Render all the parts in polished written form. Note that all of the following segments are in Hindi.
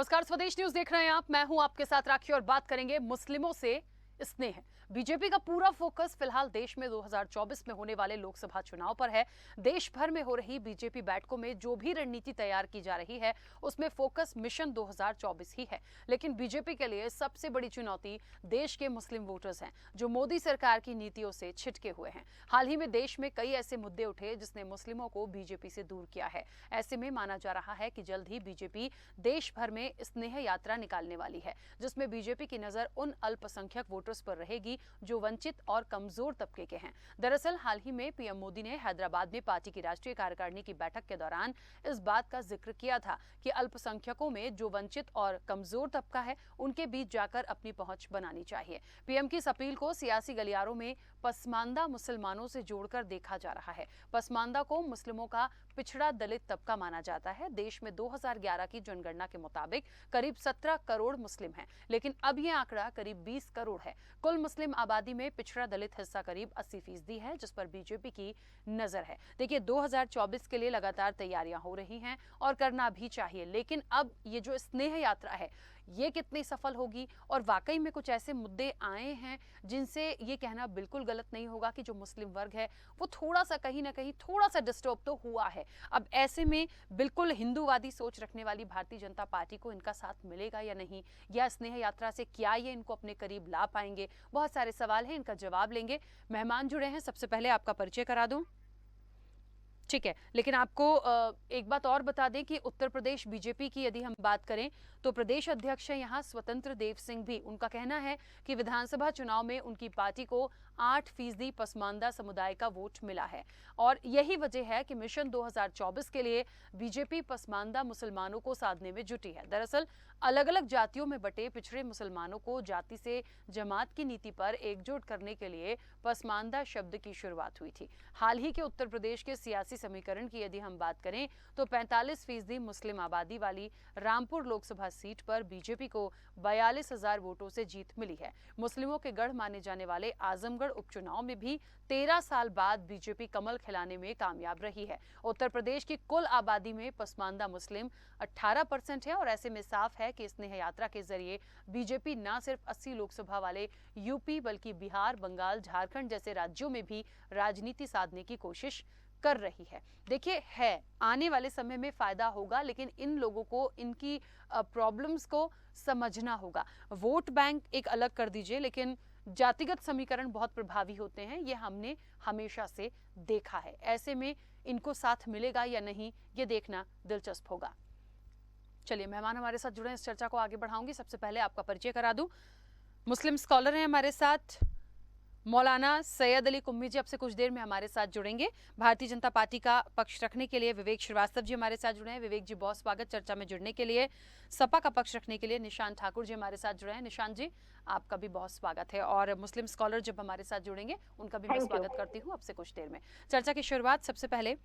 नमस्कार, स्वदेश न्यूज देख रहे हैं आप। मैं हूं आपके साथ राखी और बात करेंगे मुस्लिमों से स्नेह। बीजेपी का पूरा फोकस फिलहाल देश में 2024 में होने वाले लोकसभा चुनाव पर है। देश भर में हो रही बीजेपी बैठकों में जो भी रणनीति तैयार की जा रही है उसमें फोकस मिशन 2024 ही है। लेकिन बीजेपी के लिए सबसे बड़ी चुनौती देश के मुस्लिम वोटर्स हैं, जो मोदी सरकार की नीतियों से छिटके हुए हैं। हाल ही में देश में कई ऐसे मुद्दे उठे जिसने मुस्लिमों को बीजेपी से दूर किया है। ऐसे में माना जा रहा है कि जल्द ही बीजेपी देश भर में स्नेह यात्रा निकालने वाली है, जिसमें बीजेपी की नजर उन अल्पसंख्यक वोटर्स पर रहेगी जो वंचित और कमजोर तबके के हैं। दरअसल हाल ही में पीएम मोदी ने हैदराबाद में पार्टी की राष्ट्रीय कार्यकारिणी की बैठक के दौरान इस बात का जिक्र किया था कि अल्पसंख्यकों में जो वंचित और कमजोर तबका है उनके बीच जाकर अपनी पहुंच बनानी चाहिए। पीएम की इस अपील को सियासी गलियारों में पसमानदा मुसलमानों से जोड़कर देखा जा रहा है। पसमानदा को मुस्लिमों का पिछड़ा दलित तबका माना जाता है। देश में 2011 की जनगणना के मुताबिक करीब 17 करोड़ मुस्लिम हैं, लेकिन अब यह आंकड़ा करीब 20 करोड़ है। कुल मुस्लिम आबादी में पिछड़ा दलित हिस्सा करीब 80% है, जिस पर बीजेपी की नजर है। देखिए, 2024 के लिए लगातार तैयारियां हो रही हैं और करना भी चाहिए, लेकिन अब ये जो स्नेह यात्रा है ये कितनी सफल होगी और वाकई में कुछ ऐसे मुद्दे आए हैं जिनसे ये कहना बिल्कुल गलत नहीं होगा कि जो मुस्लिम वर्ग है वो थोड़ा सा कहीं ना कहीं थोड़ा सा डिस्टर्ब तो हुआ है। अब ऐसे में बिल्कुल हिंदूवादी सोच रखने वाली भारतीय जनता पार्टी को इनका साथ मिलेगा या नहीं, या स्नेह यात्रा से क्या ये इनको अपने करीब ला पाएंगे? बहुत सारे सवाल हैं, इनका जवाब लेंगे। मेहमान जुड़े हैं, सबसे पहले आपका परिचय करा दूं। ठीक है, लेकिन आपको एक बात और बता दें कि उत्तर प्रदेश बीजेपी की यदि हम बात करें तो प्रदेश अध्यक्ष है यहाँ स्वतंत्र देव सिंह भी। उनका कहना है कि विधानसभा चुनाव में उनकी पार्टी को 8% पसमानदा समुदाय का वोट मिला है और यही वजह है कि मिशन 2024 के लिए बीजेपी पसमानदा मुसलमानों को साधने में जुटी है। दरअसल अलग अलग जातियों में बटे पिछड़े मुसलमानों को जाति से जमात की नीति पर एकजुट करने के लिए पसमानदा शब्द की शुरुआत हुई थी। हाल ही के उत्तर प्रदेश के सियासी समीकरण की यदि हम बात करें तो 45% मुस्लिम आबादी वाली रामपुर लोकसभा सीट पर बीजेपी को 42,000 वोटों से जीत मिली है। मुस्लिमों के गढ़ माने जाने वाले आजमगढ़ उपचुनाव में भी 13 साल बाद बीजेपी कमल खिलाने में कामयाब रही है। उत्तर प्रदेश की कुल आबादी में पसमानदा मुस्लिम 18% है और ऐसे में साफ है कि स्नेह यात्रा के जरिए बीजेपी न सिर्फ 80 लोकसभा वाले यूपी बल्कि बिहार, बंगाल, झारखंड जैसे राज्यों में भी राजनीति साधने की कोशिश कर रही है। देखिए, है आने वाले समय में फायदा होगा, लेकिन इन लोगों को इनकी प्रॉब्लम्स को समझना होगा। वोट बैंक एक अलग कर दीजिए, लेकिन जातिगत समीकरण बहुत प्रभावी होते हैं, ये हमने हमेशा से देखा है। ऐसे में इनको साथ मिलेगा या नहीं, ये देखना दिलचस्प होगा। चलिए, मेहमान हमारे साथ जुड़े हैं, इस चर्चा को आगे बढ़ाऊंगी। सबसे पहले आपका परिचय करा दूं। मुस्लिम स्कॉलर हैं हमारे साथ मौलाना सैयद अली कुम्मी जी, आपसे कुछ देर में हमारे साथ जुड़ेंगे। भारतीय जनता पार्टी का पक्ष रखने के लिए विवेक श्रीवास्तव जी हमारे साथ जुड़े हैं। विवेक जी, बहुत स्वागत चर्चा में जुड़ने के लिए। सपा का पक्ष रखने के लिए निशांत ठाकुर जी हमारे साथ जुड़े हैं। निशांत जी, आपका भी बहुत स्वागत है। और मुस्लिम स्कॉलर जब हमारे साथ जुड़ेंगे उनका भी मैं स्वागत करती हूँ आपसे कुछ देर में। चर्चा की शुरुआत सबसे पहले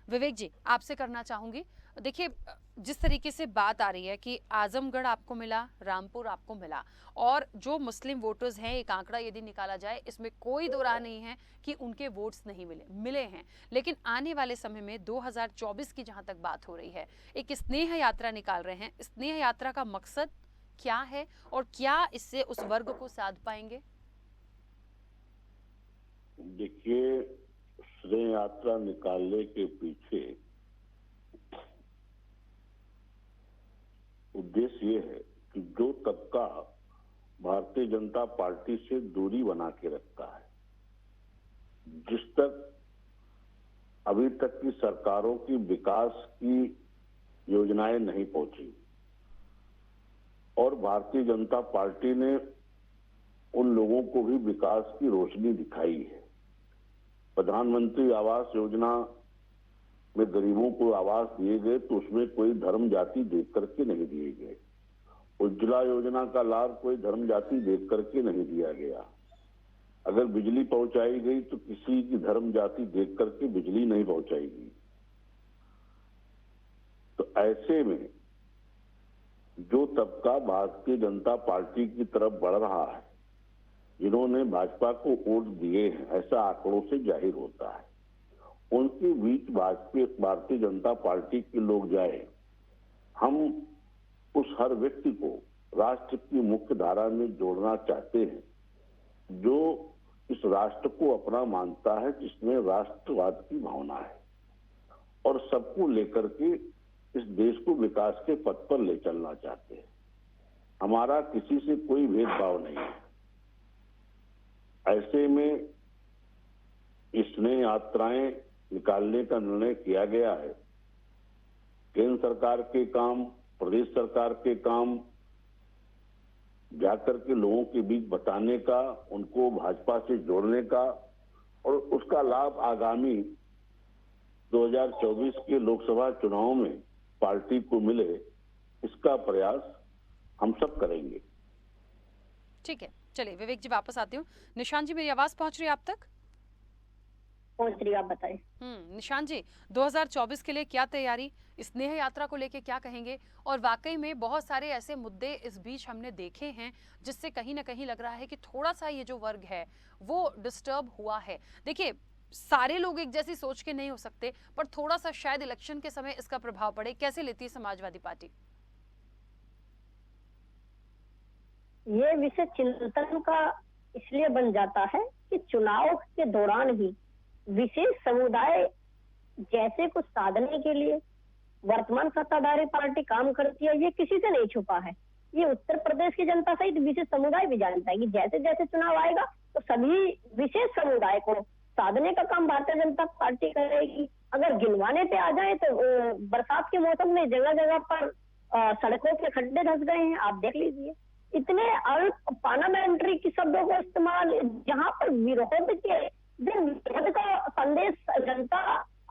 विवेक जी आपसे करना चाहूंगी। देखिए, जिस तरीके से बात आ रही है कि आजमगढ़ आपको मिला, रामपुर आपको मिला, और जो मुस्लिम वोटर्स हैं, एक आंकड़ा यदि निकाला जाए इसमें कोई दो राह नहीं है कि उनके वोट्स नहीं मिले हैं। लेकिन आने वाले समय में 2024 की जहां तक बात हो रही है, एक स्नेह यात्रा निकाल रहे हैं। स्नेह यात्रा का मकसद क्या है और क्या इससे उस वर्ग को साध पाएंगे? देखिए, स्नेह यात्रा निकालने के पीछे उद्देश्य ये है कि जो तबका भारतीय जनता पार्टी से दूरी बना के रखता है, जिस तक अभी तक की सरकारों की विकास की योजनाएं नहीं पहुंची, और भारतीय जनता पार्टी ने उन लोगों को भी विकास की रोशनी दिखाई है। प्रधानमंत्री आवास योजना में गरीबों को आवास दिए गए तो उसमें कोई धर्म जाति देख करके नहीं दिए गए। उज्ज्वला योजना का लाभ कोई धर्म जाति देख करके नहीं दिया गया। अगर बिजली पहुंचाई गई तो किसी की धर्म जाति देख करके बिजली नहीं पहुंचाएगी। तो ऐसे में जो तबका भारतीय जनता पार्टी की तरफ बढ़ रहा है, जिन्होंने भाजपा को वोट दिए हैं, ऐसा आंकड़ों से जाहिर होता है, उनके बीच भारतीय जनता पार्टी के लोग जाए। हम उस हर व्यक्ति को राष्ट्र की मुख्य धारा में जोड़ना चाहते हैं, जो इस राष्ट्र को अपना मानता है, जिसमें राष्ट्रवाद की भावना है और सबको लेकर के इस देश को विकास के पथ पर ले चलना चाहते हैं। हमारा किसी से कोई भेदभाव नहीं है। ऐसे में स्नेह यात्राएं निकालने का निर्णय किया गया है। केंद्र सरकार के काम, प्रदेश सरकार के काम जाकर के लोगों के बीच बताने का, उनको भाजपा से जोड़ने का और उसका लाभ आगामी 2024 के लोकसभा चुनाव में पार्टी को मिले, इसका प्रयास हम सब करेंगे। ठीक है, चलिए विवेक जी वापस आती हूँ। निशांत जी, मेरी आवाज पहुंच रही है आप तक? पहुंच रही, आप बताएं। निशांत जी, 2024 के लिए क्या तैयारी, स्नेह यात्रा को लेके क्या कहेंगे? और वाकई में बहुत सारे ऐसे मुद्दे इस बीच हमने देखे हैं जिससे कहीं ना कहीं लग रहा है कि थोड़ा सा ये जो वर्ग है वो डिस्टर्ब हुआ है। देखिए, सारे लोग एक जैसी सोच के नहीं हो सकते, पर थोड़ा सा शायद इलेक्शन के समय इसका प्रभाव पड़े। कैसे लेती है समाजवादी पार्टी? ये विषय चिंतन का इसलिए बन जाता है कि चुनाव के दौरान ही विशेष समुदाय जैसे कुछ साधने के लिए वर्तमान सत्ताधारी पार्टी काम करती है, ये किसी से नहीं छुपा है। ये उत्तर प्रदेश की जनता सहित विशेष समुदाय भी जानता है कि जैसे जैसे चुनाव आएगा तो सभी विशेष समुदाय को साधने का काम भारतीय जनता पार्टी करेगी। अगर गिनवाने पे आ जाए तो बरसात के मौसम में जगह जगह पर सड़कों के खड्डे धंस गए हैं, आप देख लीजिए। इतने अल्प पार्लियामेंट्री की शब्दों का इस्तेमाल, जहाँ पर विरोध के विरोध का संदेश जनता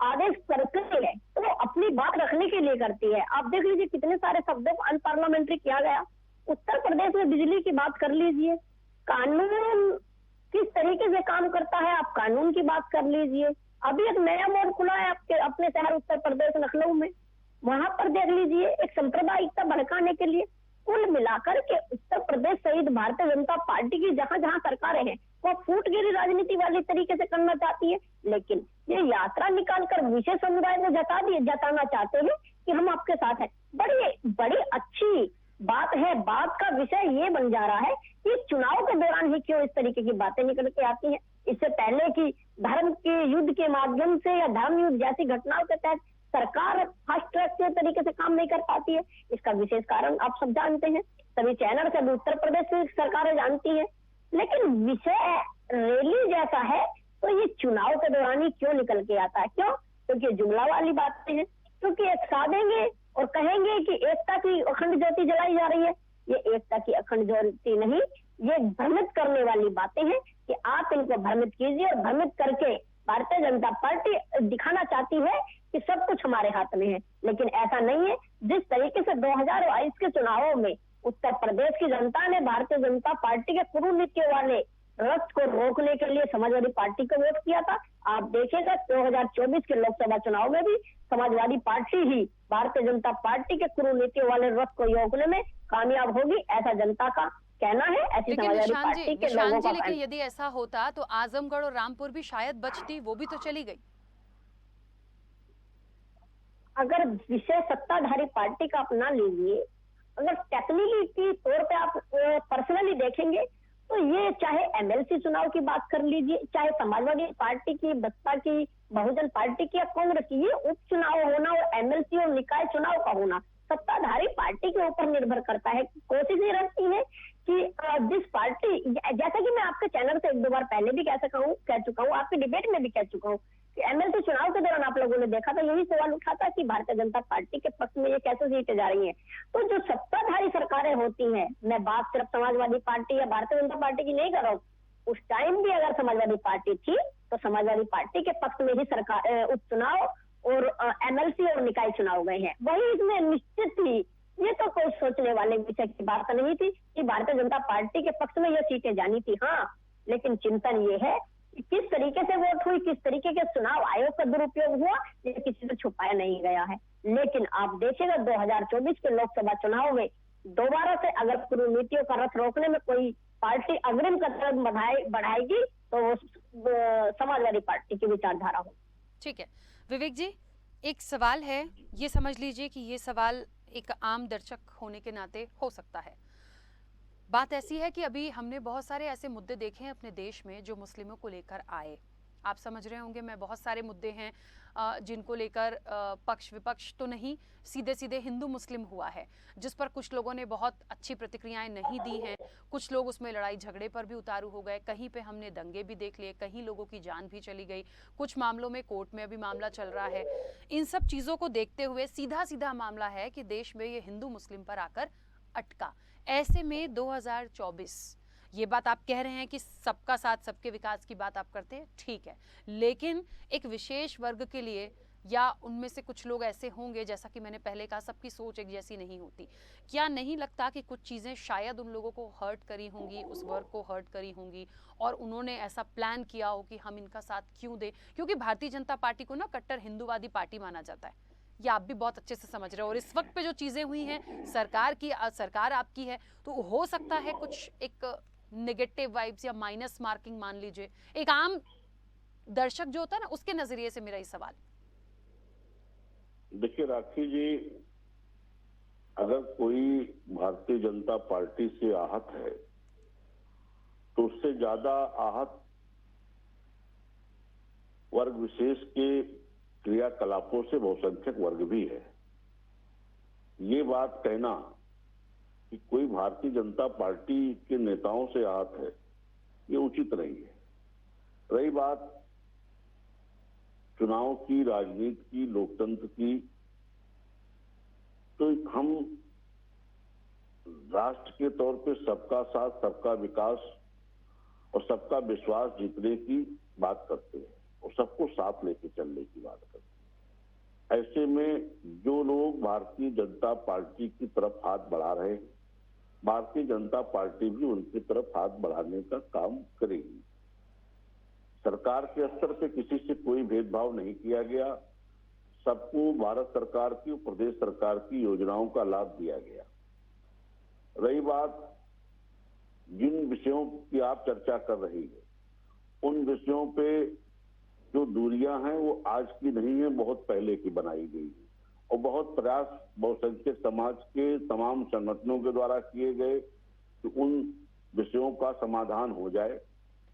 आदेश करती है तो वो अपनी बात रखने के लिए करती है। आप देख लीजिए कितने सारे शब्दों को अनपार्लियामेंट्री किया गया। उत्तर प्रदेश में बिजली की बात कर लीजिए, कानून किस तरीके से काम करता है, आप कानून की बात कर लीजिए। अभी एक नया मोड़ खुला है आपके अपने शहर उत्तर प्रदेश लखनऊ में, वहां पर देख लीजिए एक सांप्रदायिकता भड़काने के लिए। कुल मिलाकर के उत्तर प्रदेश सहित भारतीय जनता पार्टी की जहां जहां सरकारें हैं वो फूटगिरी राजनीति वाली तरीके से करना चाहती है, लेकिन ये यात्रा निकालकर विशेष समुदाय को जताना चाहते हैं कि हम आपके साथ हैं। बड़ी बड़ी अच्छी बात है। बात का विषय ये बन जा रहा है कि चुनाव के दौरान ही क्यों इस तरीके की बातें निकल के आती हैं। इससे पहले कि धर्म के युद्ध के माध्यम से या धर्म युद्ध जैसी घटनाओं के तहत सरकार फास्ट ट्रैक के तरीके से काम नहीं कर पाती है। इसका विशेष कारण आप सब जानते हैं, सभी चैनल से उत्तर प्रदेश की सरकारें जानती है। लेकिन विषय रैली जैसा है तो ये चुनाव के दौरान ही क्यों निकल के आता है? क्यों? क्योंकि जुमला वाली बातें हैं, क्योंकि एक साधेंगे और कहेंगे कि एकता की अखंड ज्योति जलाई जा रही है। ये एकता की अखंड ज्योति नहीं, ये भ्रमित करने वाली बातें हैं कि आप इनको भ्रमित कीजिए और भ्रमित करके भारतीय जनता पार्टी दिखाना चाहती है कि सब कुछ हमारे हाथ में है, लेकिन ऐसा नहीं है। जिस तरीके से 2022 के चुनावों में उत्तर प्रदेश की जनता ने भारतीय जनता पार्टी के कुरीतियों वाले रथ को रोकने के लिए समाजवादी पार्टी को वोट किया था, आप देखिएगा 2024 के लोकसभा चुनाव में भी समाजवादी पार्टी ही भारतीय जनता पार्टी के कुरीतियों वाले रथ को रोकने में कामयाब होगी, ऐसा जनता का कहना है। ऐसी समाजवादी पार्टी के लोगों का। लेकिन यदि ऐसा होता तो आजमगढ़ और रामपुर भी शायद बचती, वो भी तो चली गई। अगर विषय सत्ताधारी पार्टी का अपना लीजिए, अगर टेक्निकली तौर पे आप पर्सनली देखेंगे तो ये चाहे एमएलसी चुनाव की बात कर लीजिए, चाहे समाजवादी पार्टी की, बसपा की, बहुजन पार्टी की या कांग्रेस की, ये उपचुनाव होना और एमएलसी और निकाय चुनाव का होना सत्ताधारी पार्टी के ऊपर निर्भर करता है। कोशिश ये रहती है कि जिस पार्टी, जैसा कि मैं आपके चैनल से एक दो बार पहले भी कह चुका हूँ, आपकी डिबेट में भी कह चुका हूँ कि एमएलसी चुनाव के दौरान आप लोगों ने देखा था, यही सवाल उठा था कि भारतीय जनता पार्टी के पक्ष में ये कैसे सीटें जा रही हैं। तो जो सत्ताधारी सरकारें होती हैं, मैं बात सिर्फ समाजवादी पार्टी या भारतीय जनता पार्टी की नहीं कर रहा हूँ, उस टाइम भी अगर समाजवादी पार्टी थी तो समाजवादी पार्टी के पक्ष में ही सरकार उपचुनाव और एमएलसी और निकाय चुनाव गए हैं, वही इसमें निश्चित थी। ये तो कोई सोचने वाले विषय की बात नहीं थी कि भारतीय जनता पार्टी के पक्ष में ये सीटें जानी थी। हाँ, लेकिन चिंतन ये है कि किस तरीके से वोट हुई, किस तरीके के चुनाव आयोग का दुरुपयोग हुआ, ये किसी से छुपाया नहीं गया है। लेकिन आप देखिएगा 2024 के लोकसभा चुनाव में दोबारा से अगर कुरीतियों का रथ रोकने में कोई पार्टी अग्रिम कदम बढ़ाएगी तो वो समाजवादी पार्टी की विचारधारा हो। ठीक है विवेक जी, एक सवाल है, ये समझ लीजिए कि ये सवाल एक आम दर्शक होने के नाते हो सकता है। बात ऐसी है कि अभी हमने बहुत सारे ऐसे मुद्दे देखे हैं अपने देश में जो मुस्लिमों को लेकर आए। आप समझ रहे होंगे मैं बहुत सारे मुद्दे हैं जिनको लेकर पक्ष विपक्ष तो नहीं, सीधे सीधे हिंदू मुस्लिम हुआ है, जिस पर कुछ लोगों ने बहुत अच्छी प्रतिक्रियाएं नहीं दी हैं। कुछ लोग उसमें लड़ाई झगड़े पर भी उतारू हो गए, कहीं पे हमने दंगे भी देख लिए, कहीं लोगों की जान भी चली गई, कुछ मामलों में कोर्ट में अभी मामला चल रहा है। इन सब चीज़ों को देखते हुए सीधा सीधा मामला है कि देश में ये हिंदू मुस्लिम पर आकर अटका। ऐसे में 2024, ये बात आप कह रहे हैं कि सबका साथ सबके विकास की बात आप करते हैं, ठीक है, लेकिन एक विशेष वर्ग के लिए या उनमें से कुछ लोग ऐसे होंगे, जैसा कि मैंने पहले कहा, सबकी सोच एक जैसी नहीं होती। क्या नहीं लगता कि कुछ चीज़ें शायद उन लोगों को हर्ट करी होंगी, उस वर्ग को हर्ट करी होंगी, और उन्होंने ऐसा प्लान किया हो कि हम इनका साथ क्यों दें? क्योंकि भारतीय जनता पार्टी को ना कट्टर हिंदूवादी पार्टी माना जाता है, ये आप भी बहुत अच्छे से समझ रहे हो। और इस वक्त पे जो चीजें हुई हैं, सरकार आपकी है, तो हो सकता है कुछ एक नेगेटिव वाइब्स या माइनस मार्किंग मान लीजिए। एक आम दर्शक जो होता है ना, उसके नजरिए से मेरा ये सवाल। देखिए राखी जी, अगर कोई भारतीय जनता पार्टी से आहत है तो उससे ज्यादा आहत वर्ग विशेष के क्रियाकलापों से बहुसंख्यक वर्ग भी है। ये बात कहना कि कोई भारतीय जनता पार्टी के नेताओं से आहत है, ये उचित नहीं है। रही बात चुनाव की, राजनीति की, लोकतंत्र की, तो हम राष्ट्र के तौर पे सबका साथ, सबका विकास और सबका विश्वास जीतने की बात करते हैं और सबको साथ लेके चलने की बात करते हैं। ऐसे में जो लोग भारतीय जनता पार्टी की तरफ हाथ बढ़ा रहे हैं, भारतीय जनता पार्टी भी उनकी तरफ हाथ बढ़ाने का काम करेगी। सरकार के स्तर पे किसी से कोई भेदभाव नहीं किया गया, सबको भारत सरकार की, प्रदेश सरकार की योजनाओं का लाभ दिया गया। रही बात जिन विषयों की आप चर्चा कर रही है, उन विषयों पे जो दूरियां हैं वो आज की नहीं है, बहुत पहले की बनाई गई है और बहुत प्रयास बहुसंख्यक समाज के तमाम संगठनों के द्वारा किए गए कि उन विषयों का समाधान हो जाए,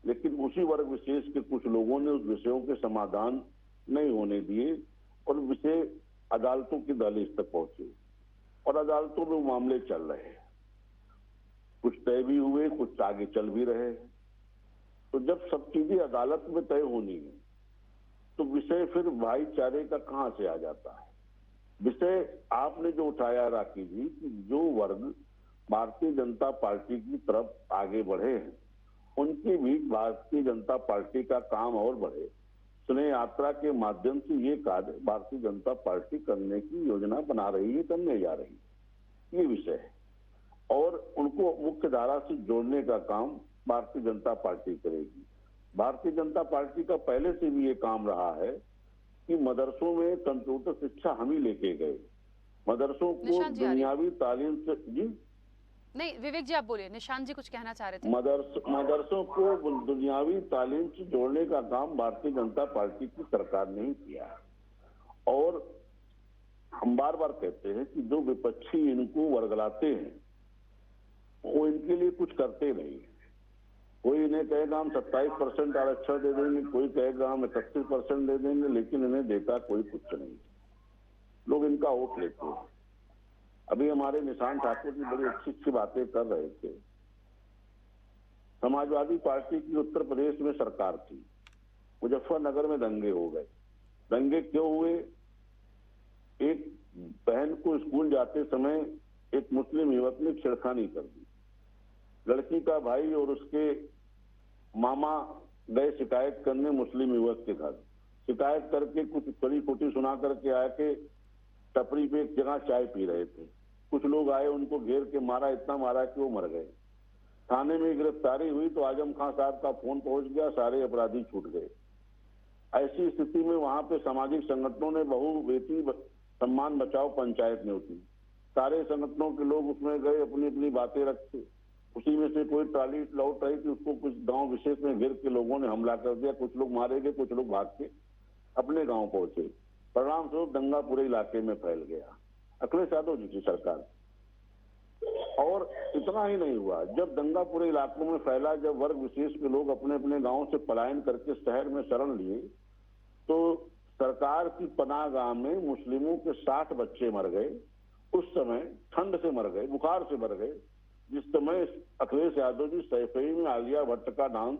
लेकिन उसी वर्ग विशेष के कुछ लोगों ने उस विषयों के समाधान नहीं होने दिए और विषय अदालतों की दहलीज तक पहुंचे और अदालतों में वो मामले चल रहे हैं। कुछ तय भी हुए, कुछ आगे चल भी रहे हैं। तो जब सब चीजें अदालत में तय होनी है तो विषय फिर भाईचारे का कहां से आ जाता है? विषय आपने जो उठाया राखी जी, कि जो वर्ग भारतीय जनता पार्टी की तरफ आगे बढ़े हैं उनके बीच भारतीय जनता पार्टी का काम और बढ़े, स्नेह यात्रा के माध्यम से ये कार्य भारतीय जनता पार्टी करने की योजना बना रही है, करने जा रही है, ये विषय है। और उनको मुख्य धारा से जोड़ने का काम भारतीय जनता पार्टी करेगी। भारतीय जनता पार्टी का पहले से भी ये काम रहा है कि मदरसों में कंप्यूटर शिक्षा हम ही लेके गए। मदरसों को दुनियावी तालीम से, जी नहीं विवेक जी आप बोलिए, निशान जी कुछ कहना चाह रहे थे। मदरसों को दुनियावी तालीम से जोड़ने का काम भारतीय जनता पार्टी की सरकार ने ही किया। और हम बार बार कहते हैं कि जो विपक्षी इनको वर्गलाते हैं वो इनके लिए कुछ करते नहीं। कोई इन्हें कहेगा हम 27% आरक्षण दे देंगे, कोई कहेगा हम 31% दे देंगे, लेकिन इन्हें देता कोई कुछ नहीं। लोग इनका वोट लेते हैं। अभी हमारे निशान ठाकुर जी बड़ी अच्छी अच्छी बातें कर रहे थे। समाजवादी पार्टी की उत्तर प्रदेश में सरकार थी, मुजफ्फरनगर में दंगे हो गए। दंगे क्यों हुए? एक बहन को स्कूल जाते समय एक मुस्लिम युवक ने छेड़खानी कर दी। लड़की का भाई और उसके मामा गए शिकायत करने मुस्लिम युवक के घर। शिकायत करके कुछ कड़ी खोटी सुना करके आके टपरी पे एक जगह चाय पी रहे थे। कुछ लोग आए, उनको घेर के मारा, इतना मारा कि वो मर गए। थाने में गिरफ्तारी हुई तो आजम खान साहब का फोन पहुंच गया, सारे अपराधी छूट गए। ऐसी स्थिति में वहां पे सामाजिक संगठनों ने बहु बेटी सम्मान बचाओ पंचायत में होती, सारे संगठनों के लोग उसमें गए, अपनी अपनी बातें रखते। उसी में से कोई ट्राली लौट रही थी, उसको कुछ गांव विशेष में घेर के लोगों ने हमला कर दिया। कुछ लोग मारे गए, कुछ लोग भाग के अपने गांव पहुंचे। परिणाम स्वरूप दंगा पूरे इलाके में फैल गया। अखिलेश यादव जी की सरकार। और इतना ही नहीं हुआ, जब दंगा पूरे इलाकों में फैला, जब वर्ग विशेष के लोग अपने अपने गांव से पलायन करके शहर में शरण लिए, तो सरकार की पनाहगाह में मुस्लिमों के 60 बच्चे मर गए। उस समय ठंड से मर गए, बुखार से मर गए, जिस समय अखिलेश यादव जी सैफई में आलिया भट्ट का डांस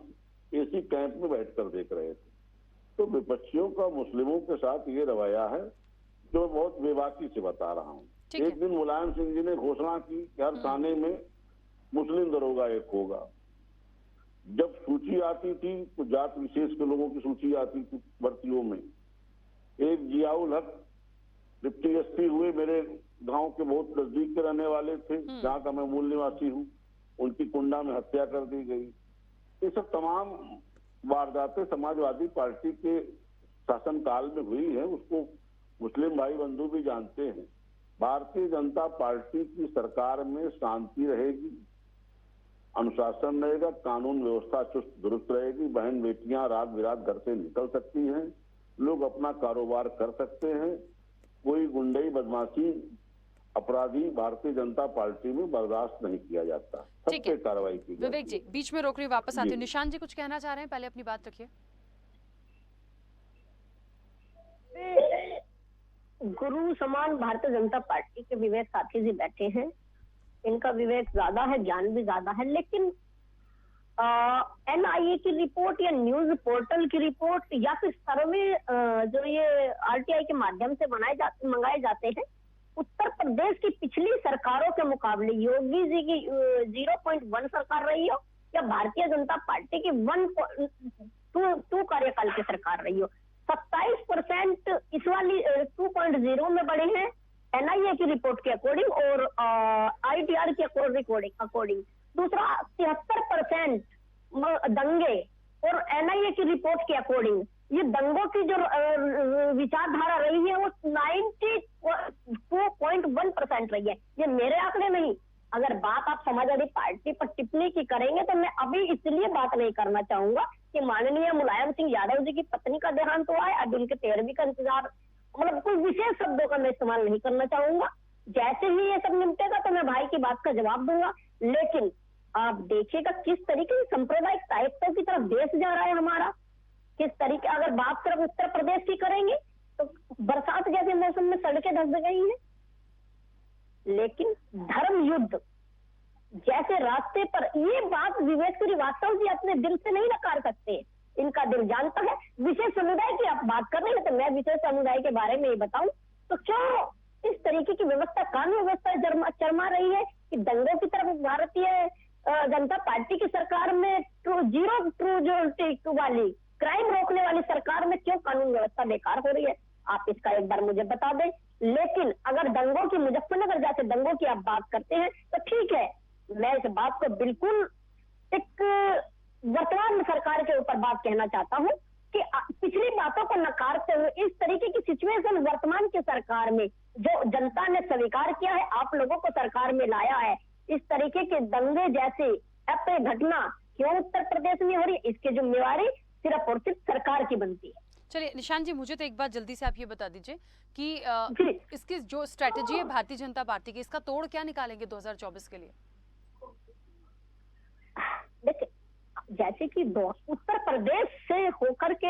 एसी कैंप में बैठकर देख रहे थे। तो विपक्षियों का मुस्लिमों के साथ ये रवैया है जो बहुत बेबाकी से बता रहा हूँ। एक दिन मुलायम सिंह जी ने घोषणा की कि हर थाने में मुस्लिम दरोगा एक होगा। जब सूची आती थी तो जात विशेष के लोगों की सूची आती थी भर्तियों में। एक जियाउल हक डिप्टी एसपी हुए, मेरे गांव के बहुत नजदीक के रहने वाले थे, जहां का मैं मूल निवासी हूं, उनकी कुंडा में हत्या कर दी गई। ये सब तमाम वारदातें समाजवादी पार्टी के शासनकाल में हुई है, उसको मुस्लिम भाई बंधु भी जानते हैं। भारतीय जनता पार्टी की सरकार में शांति रहेगी, अनुशासन रहेगा, कानून व्यवस्था चुस्त दुरुस्त रहेगी, बहन बेटियां रात बिरात घर से निकल सकती हैं, लोग अपना कारोबार कर सकते हैं। कोई गुंडई बदमाशी अपराधी भारतीय जनता पार्टी में बर्दाश्त नहीं किया जाता, सब पे कार्रवाई की जाती है। विवेक जी, बीच में रोक रही, वापस आती हूँ। निशान जी कुछ कहना चाह रहे हैं, पहले अपनी बात रखिए। गुरु समान भारतीय जनता पार्टी के विवेक साथी जी बैठे हैं, इनका विवेक ज्यादा है, ज्ञान भी ज्यादा है, लेकिन एनआईए की रिपोर्ट या न्यूज पोर्टल की रिपोर्ट या फिर सर्वे जो ये आरटीआई के माध्यम से मंगाए जाते हैं, उत्तर प्रदेश की पिछली सरकारों के मुकाबले योगी जी की 0.1 सरकार रही हो या भारतीय जनता पार्टी की 1.2 कार्यकाल की सरकार रही हो, 27% इस वाली 2.0 में बढ़े हैं एनआईए की रिपोर्ट के अकॉर्डिंग और आईटीआर की अकॉर्डिंग। दूसरा 73% दंगे और एनआईए की रिपोर्ट के अकॉर्डिंग ये दंगों की जो विचारधारा रही है वो 92.1% रही है। ये मेरे आंकड़े नहीं। अगर बात आप समाजवादी पार्टी पर टिप्पणी की करेंगे तो मैं अभी इसलिए बात नहीं करना चाहूंगा कि माननीय मुलायम सिंह यादव जी की पत्नी का देहांत हुआ है, अब उनके 13वीं का इंतजार, मतलब कोई विशेष शब्दों का मैं इस्तेमाल नहीं करना चाहूंगा। जैसे ही ये सब निपटेगा तो मैं भाई की बात का जवाब दूंगा। लेकिन आप देखिएगा किस तरीके से सांप्रदायिक साहित्य की तरफ देश जा रहा है हमारा, किस तरीके, अगर बात सिर्फ उत्तर प्रदेश की करेंगे तो बरसात जैसे मौसम में सड़कें धंस गई हैं, लेकिन धर्म युद्ध जैसे रास्ते पर, ये बात विवेक श्रीवास्तव जी अपने दिल से नहीं नकार सकते, इनका दिल जानता है। विशेष समुदाय की आप बात कर रहे हैं तो मैं विशेष समुदाय के बारे में ही बताऊं तो क्यों इस तरीके की व्यवस्था, कानून व्यवस्था चरमा रही है कि दंगों की तरफ भारतीय जनता पार्टी की सरकार में ट्रू वाली क्राइम रोकने वाली सरकार में क्यों कानून व्यवस्था बेकार हो रही है, आप इसका एक बार मुझे बता दें। लेकिन अगर दंगों की, मुजफ्फरनगर जैसे दंगों की आप बात करते हैं तो ठीक है, मैं इस बात को बिल्कुल एक वर्तमान सरकार के ऊपर बात कहना चाहता हूं कि पिछली बातों को नकारते हुए इस तरीके की सिचुएशन वर्तमान की सरकार में जो जनता ने स्वीकार किया है, आप लोगों को सरकार में लाया है, इस तरीके के दंगे जैसी अप्रिय घटना क्यों उत्तर प्रदेश में हो रही है, इसकी जिम्मेवारी सिर्फ और सिर्फ सरकार की बनती है। चलिए निशान जी, मुझे तो एक बात जल्दी से आप ये बता दीजिए कि इसकी जो स्ट्रेटेजी है भारतीय जनता पार्टी की, इसका तोड़ क्या निकालेंगे 2024 के लिए? देखिए, जैसे कि उत्तर प्रदेश से होकर के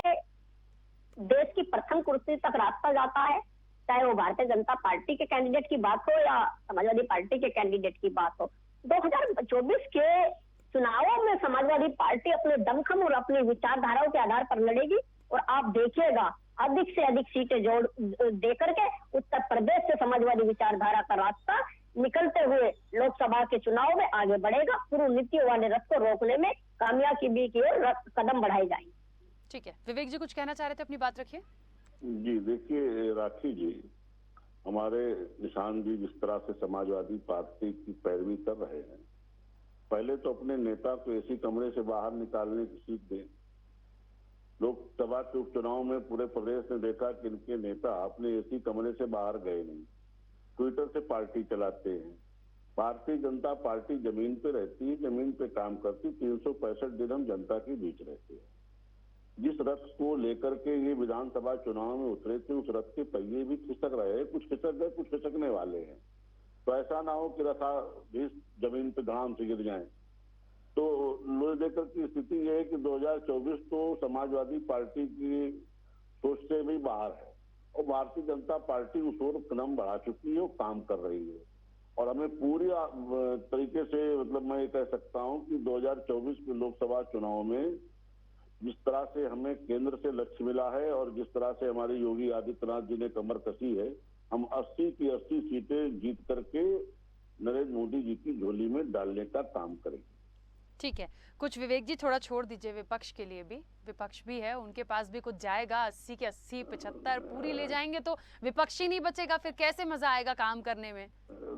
देश की प्रथम कुर्सी तक रास्ता जाता है, चाहे वो भारतीय जनता पार्टी के कैंडिडेट की बात हो या समाजवादी पार्टी के कैंडिडेट की बात हो। 2024 के चुनावों में समाजवादी पार्टी अपने दमखम और अपनी विचारधाराओं के आधार पर लड़ेगी और आप देखिएगा अधिक से अधिक सीटें जोड़ दे करके उत्तर प्रदेश से समाजवादी विचारधारा का रास्ता निकलते हुए लोकसभा के चुनाव में आगे बढ़ेगा। पूर्व नीतियों वाले रथ को रोकने में कामयाबी की ओर कदम बढ़ाए जाएंगे। ठीक है, विवेक जी कुछ कहना चाह रहे थे, अपनी बात रखिए। जी देखिए राखी जी, हमारे निशान जी जिस तरह से समाजवादी पार्टी की पैरवी कर रहे हैं, पहले तो अपने नेता को एसी कमरे से बाहर निकालने की सीख दें। लोकसभा के उपचुनाव में पूरे प्रदेश ने देखा कि इनके नेता अपने एसी कमरे से बाहर गए नहीं, ट्विटर से पार्टी चलाते हैं। भारतीय जनता पार्टी जमीन पे रहती है, जमीन पे काम करती, 365 दिन हम जनता के बीच रहते हैं। जिस रथ को लेकर के ये विधानसभा चुनाव में उतरे थे, उस रथ के पहिए भी खिसक रहे हैं, कुछ खिसक गए, कुछ खिसकने वाले हैं। तो ऐसा ना हो कि रथा भी जमीन पे धड़ाम से गिर जाए। तो लोग लेकर की स्थिति यह है कि 2024 तो समाजवादी पार्टी की सोच से भी बाहर है और भारतीय जनता पार्टी उस ओर कदम बढ़ा चुकी है और काम कर रही है। और हमें पूरी तरीके से मतलब मैं ये कह सकता हूं कि 2024 के लोकसभा चुनाव में जिस तरह से हमें केंद्र से लक्ष्य मिला है और जिस तरह से हमारे योगी आदित्यनाथ जी ने कमर कसी है, हम 80 की 80 सीटें जीत करके नरेंद्र मोदी जी की झोली में डालने का काम करेंगे। ठीक है, कुछ विवेक जी थोड़ा छोड़ दीजिए विपक्ष के लिए भी, विपक्ष भी है, उनके पास भी कुछ जाएगा। 80 के 80 75 पूरी ले जाएंगे तो विपक्ष ही नहीं बचेगा, फिर कैसे मजा आएगा काम करने में।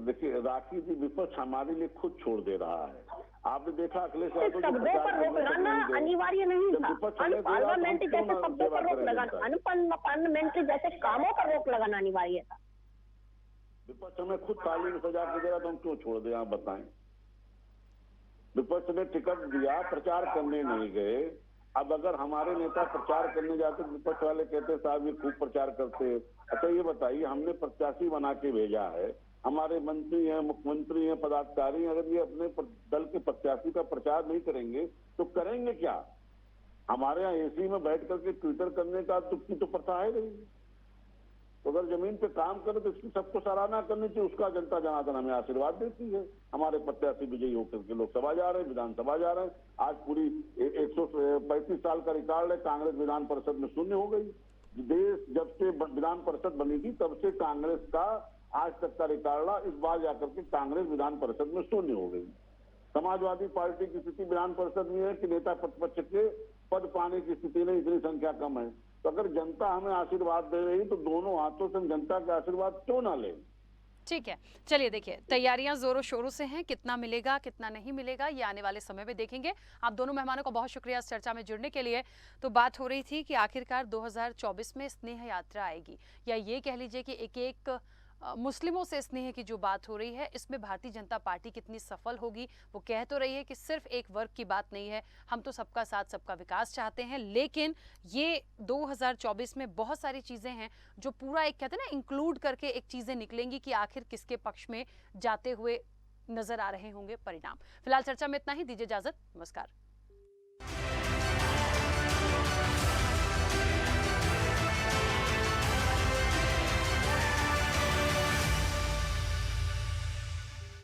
देखिए राखी जी, विपक्ष हमारे लिए खुद छोड़ दे रहा है। आपने देखा अखिलेश शब्दों पर रोक लगाना अनिवार्य नहीं था। अनपार्लियामेंट्री जैसे शब्दों पर रोक लगाना, अनपार्लियामेंट्री जैसे कामों पर रोक लगाना अनिवार्य था। विपक्ष हमें खुद ताली में सजा के दे रहा, तो हम क्यों छोड़ दें, आप बताएं। विपक्ष ने टिकट दिया, प्रचार करने नहीं गए। अब अगर हमारे नेता प्रचार करने जाते तो विपक्ष वाले कहते साहब ये खूब प्रचार करते हैं। अच्छा ये बताइए, हमने प्रत्याशी बना के भेजा है, हमारे मंत्री हैं, मुख्यमंत्री हैं, पदाधिकारी हैं, अगर ये अपने दल के प्रत्याशी का प्रचार नहीं करेंगे तो करेंगे क्या? हमारे यहाँ एसी में बैठ करके ट्विटर करने का तो प्रथा है नहीं। तो अगर जमीन पे काम करे तो इसकी सबको सराहना करनी चाहिए। उसका जनता जनार्दन हमें आशीर्वाद देती है। हमारे प्रत्याशी विजयी होकर के लोकसभा जा रहे हैं, विधानसभा जा रहे हैं। आज पूरी 135 साल का रिकॉर्ड है, कांग्रेस विधान परिषद में शून्य हो गई। देश जब से विधान परिषद बनी थी तब से कांग्रेस का आज तक का रिकॉर्ड रहा। इस बार जाकर के कांग्रेस विधान परिषद में शून्य हो गई। समाजवादी पार्टी की स्थिति विधान परिषद में है कि नेता प्रतिपक्ष के पद पाने की स्थिति नहीं, इतनी संख्या कम है। तो अगर जनता हमें आशीर्वाद दे रही तो दोनों हाथों से जनता का आशीर्वाद क्यों ना ले। ठीक है, चलिए देखिए तैयारियां जोरों शोरों से हैं, कितना मिलेगा कितना नहीं मिलेगा ये आने वाले समय में देखेंगे। आप दोनों मेहमानों का बहुत शुक्रिया इस चर्चा में जुड़ने के लिए। तो बात हो रही थी कि आखिरकार 2024 में स्नेह यात्रा आएगी, या ये कह लीजिए कि एक एक मुस्लिमों से स्नेह की जो बात हो रही है, इसमें भारतीय जनता पार्टी कितनी सफल होगी। वो कह तो रही है कि सिर्फ एक वर्ग की बात नहीं है, हम तो सबका साथ सबका विकास चाहते हैं, लेकिन ये 2024 में बहुत सारी चीजें हैं जो पूरा एक कहते हैं ना इंक्लूड करके एक चीजें निकलेंगी कि आखिर किसके पक्ष में जाते हुए नजर आ रहे होंगे परिणाम। फिलहाल चर्चा में इतना ही, दीजिए इजाजत, नमस्कार।